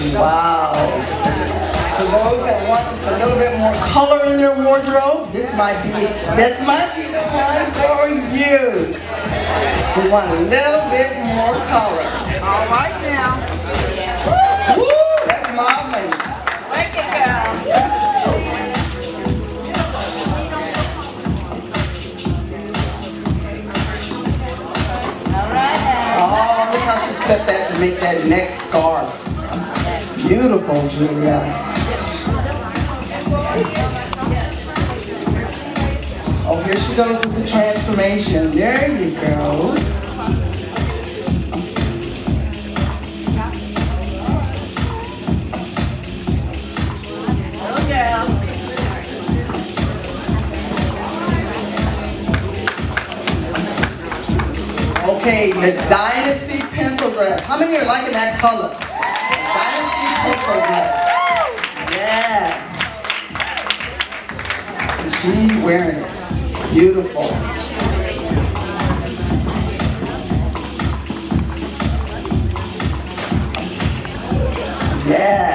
Wow. For those that want just a little bit more color in their wardrobe, this might be the one for you. We want a little bit more color. All right now. Woo, that's my lady. Make it go. All right now. Oh, look how she cut that to make that neck scarf. Beautiful, Julia. Oh, here she goes with the transformation. There you go. Oh, yeah. Okay, the Dynasty pencil dress. How many are liking that color? Dynasty pencil dress. Yes. She's wearing it. Beautiful. Yeah.